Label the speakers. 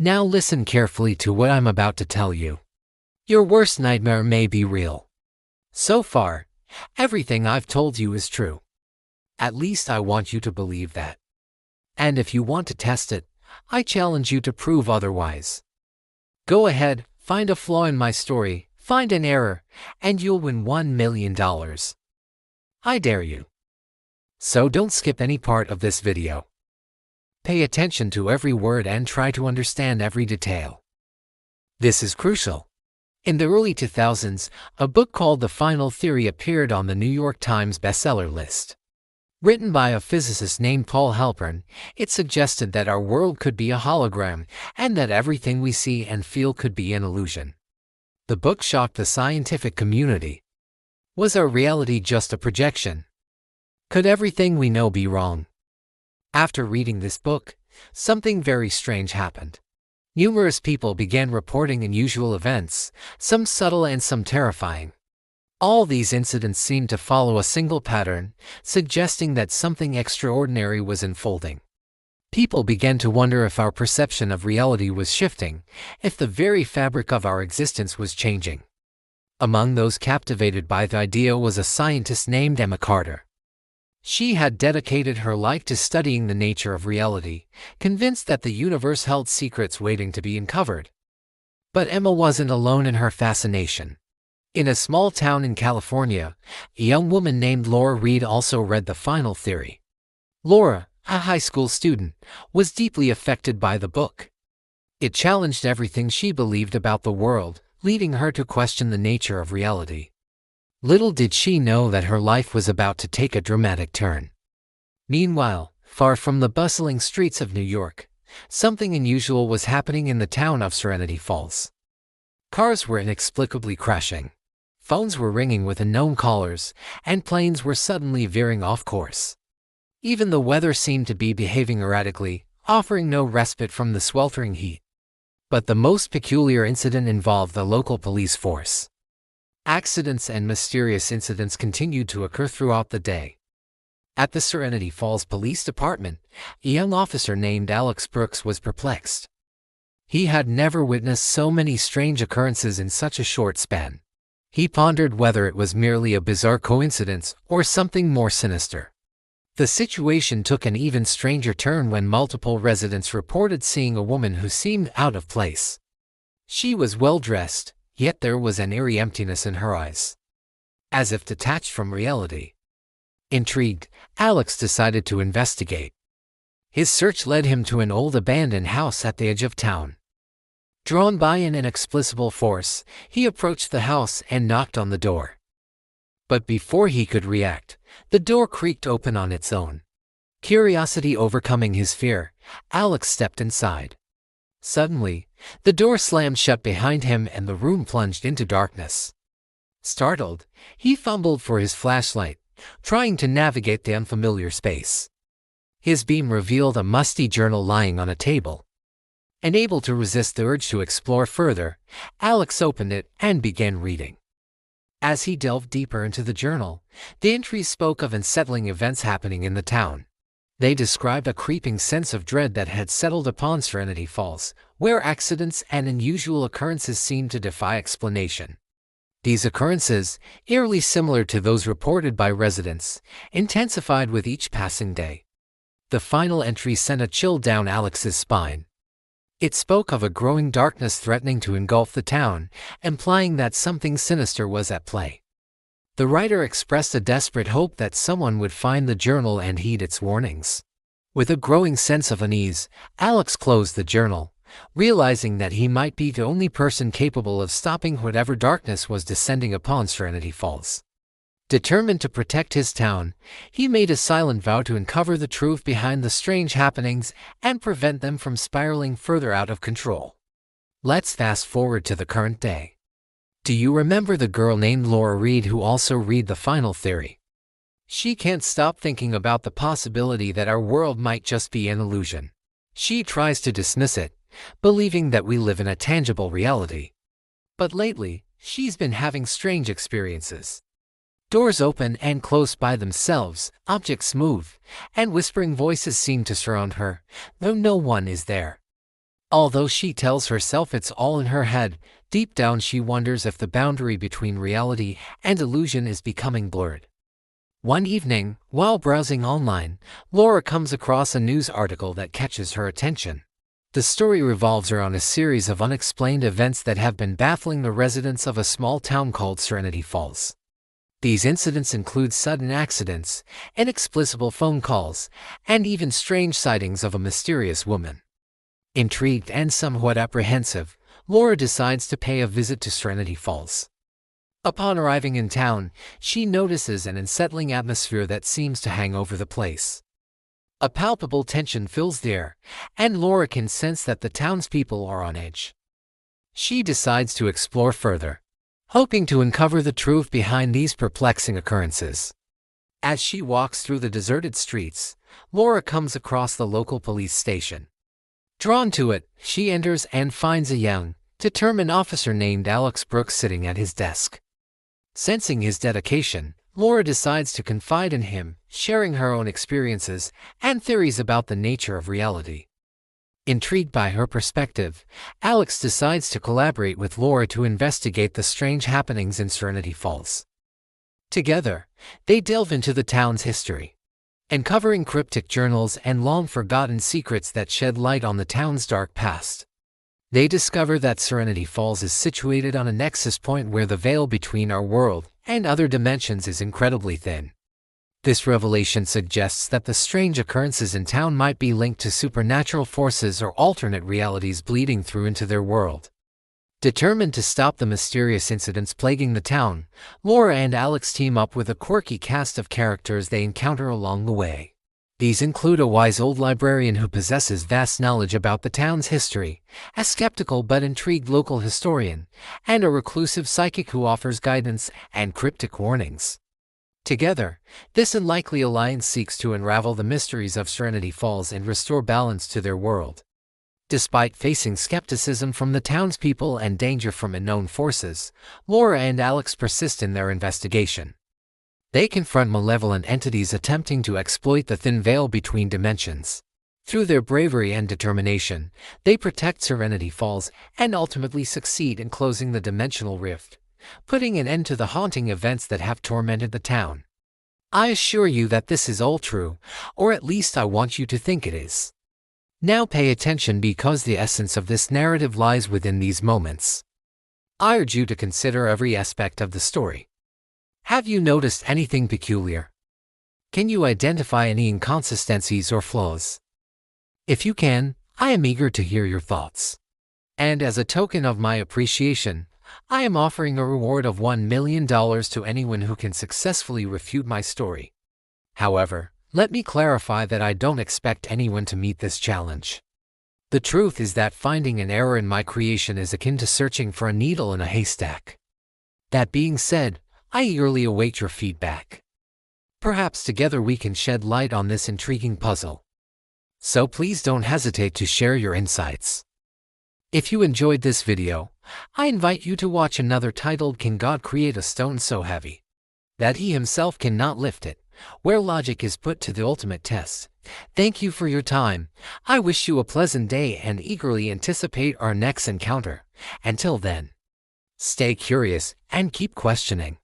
Speaker 1: Now listen carefully to what I'm about to tell you. Your worst nightmare may be real. So far, everything I've told you is true. At least I want you to believe that. And if you want to test it, I challenge you to prove otherwise. Go ahead, find a flaw in my story, find an error, and you'll win $1 million. I dare you. So don't skip any part of this video. Pay attention to every word and try to understand every detail. This is crucial. In the early 2000s, a book called The Final Theory appeared on the New York Times bestseller list. Written by a physicist named Paul Halpern, it suggested that our world could be a hologram and that everything we see and feel could be an illusion. The book shocked the scientific community. Was our reality just a projection? Could everything we know be wrong? After reading this book, something very strange happened. Numerous people began reporting unusual events, some subtle and some terrifying. All these incidents seemed to follow a single pattern, suggesting that something extraordinary was unfolding. People began to wonder if our perception of reality was shifting, if the very fabric of our existence was changing. Among those captivated by the idea was a scientist named Emma Carter. She had dedicated her life to studying the nature of reality, convinced that the universe held secrets waiting to be uncovered. But Emma wasn't alone in her fascination. In a small town in California, a young woman named Laura Reed also read The Final Theory. Laura, a high school student, was deeply affected by the book. It challenged everything she believed about the world, leading her to question the nature of reality. Little did she know that her life was about to take a dramatic turn. Meanwhile, far from the bustling streets of New York, something unusual was happening in the town of Serenity Falls. Cars were inexplicably crashing. Phones were ringing with unknown callers, and planes were suddenly veering off course. Even the weather seemed to be behaving erratically, offering no respite from the sweltering heat. But the most peculiar incident involved the local police force. Accidents and mysterious incidents continued to occur throughout the day. At the Serenity Falls Police Department, a young officer named Alex Brooks was perplexed. He had never witnessed so many strange occurrences in such a short span. He pondered whether it was merely a bizarre coincidence or something more sinister. The situation took an even stranger turn when multiple residents reported seeing a woman who seemed out of place. She was well-dressed, yet there was an eerie emptiness in her eyes, as if detached from reality. Intrigued, Alex decided to investigate. His search led him to an old abandoned house at the edge of town. Drawn by an inexplicable force, he approached the house and knocked on the door. But before he could react, the door creaked open on its own. Curiosity overcoming his fear, Alex stepped inside. Suddenly, the door slammed shut behind him and the room plunged into darkness. Startled, he fumbled for his flashlight, trying to navigate the unfamiliar space. His beam revealed a musty journal lying on a table. Unable to resist the urge to explore further, Alex opened it and began reading. As he delved deeper into the journal, the entries spoke of unsettling events happening in the town. They described a creeping sense of dread that had settled upon Serenity Falls, where accidents and unusual occurrences seemed to defy explanation. These occurrences, eerily similar to those reported by residents, intensified with each passing day. The final entry sent a chill down Alex's spine. It spoke of a growing darkness threatening to engulf the town, implying that something sinister was at play. The writer expressed a desperate hope that someone would find the journal and heed its warnings. With a growing sense of unease, Alex closed the journal, realizing that he might be the only person capable of stopping whatever darkness was descending upon Serenity Falls. Determined to protect his town, he made a silent vow to uncover the truth behind the strange happenings and prevent them from spiraling further out of control. Let's fast forward to the current day. Do you remember the girl named Laura Reed who also read The Final Theory? She can't stop thinking about the possibility that our world might just be an illusion. She tries to dismiss it, believing that we live in a tangible reality. But lately, she's been having strange experiences. Doors open and close by themselves, objects move, and whispering voices seem to surround her, though no one is there. Although she tells herself it's all in her head, deep down she wonders if the boundary between reality and illusion is becoming blurred. One evening, while browsing online, Laura comes across a news article that catches her attention. The story revolves around a series of unexplained events that have been baffling the residents of a small town called Serenity Falls. These incidents include sudden accidents, inexplicable phone calls, and even strange sightings of a mysterious woman. Intrigued and somewhat apprehensive, Laura decides to pay a visit to Serenity Falls. Upon arriving in town, she notices an unsettling atmosphere that seems to hang over the place. A palpable tension fills the air, and Laura can sense that the townspeople are on edge. She decides to explore further, hoping to uncover the truth behind these perplexing occurrences. As she walks through the deserted streets, Laura comes across the local police station. Drawn to it, she enters and finds a young, determined officer named Alex Brooks sitting at his desk. Sensing his dedication, Laura decides to confide in him, sharing her own experiences and theories about the nature of reality. Intrigued by her perspective, Alex decides to collaborate with Laura to investigate the strange happenings in Serenity Falls. Together, they delve into the town's history, uncovering cryptic journals and long-forgotten secrets that shed light on the town's dark past. They discover that Serenity Falls is situated on a nexus point where the veil between our world and other dimensions is incredibly thin. This revelation suggests that the strange occurrences in town might be linked to supernatural forces or alternate realities bleeding through into their world. Determined to stop the mysterious incidents plaguing the town, Laura and Alex team up with a quirky cast of characters they encounter along the way. These include a wise old librarian who possesses vast knowledge about the town's history, a skeptical but intrigued local historian, and a reclusive psychic who offers guidance and cryptic warnings. Together, this unlikely alliance seeks to unravel the mysteries of Serenity Falls and restore balance to their world. Despite facing skepticism from the townspeople and danger from unknown forces, Laura and Alex persist in their investigation. They confront malevolent entities attempting to exploit the thin veil between dimensions. Through their bravery and determination, they protect Serenity Falls and ultimately succeed in closing the dimensional rift, putting an end to the haunting events that have tormented the town. I assure you that this is all true, or at least I want you to think it is. Now pay attention because the essence of this narrative lies within these moments. I urge you to consider every aspect of the story. Have you noticed anything peculiar? Can you identify any inconsistencies or flaws? If you can, I am eager to hear your thoughts. And as a token of my appreciation, I am offering a reward of $1 million to anyone who can successfully refute my story. However, let me clarify that I don't expect anyone to meet this challenge. The truth is that finding an error in my creation is akin to searching for a needle in a haystack. That being said, I eagerly await your feedback. Perhaps together we can shed light on this intriguing puzzle. So please don't hesitate to share your insights. If you enjoyed this video, I invite you to watch another titled Can God Create a Stone So Heavy that He Himself Cannot Lift It?, where logic is put to the ultimate test. Thank you for your time. I wish you a pleasant day and eagerly anticipate our next encounter. Until then, stay curious and keep questioning.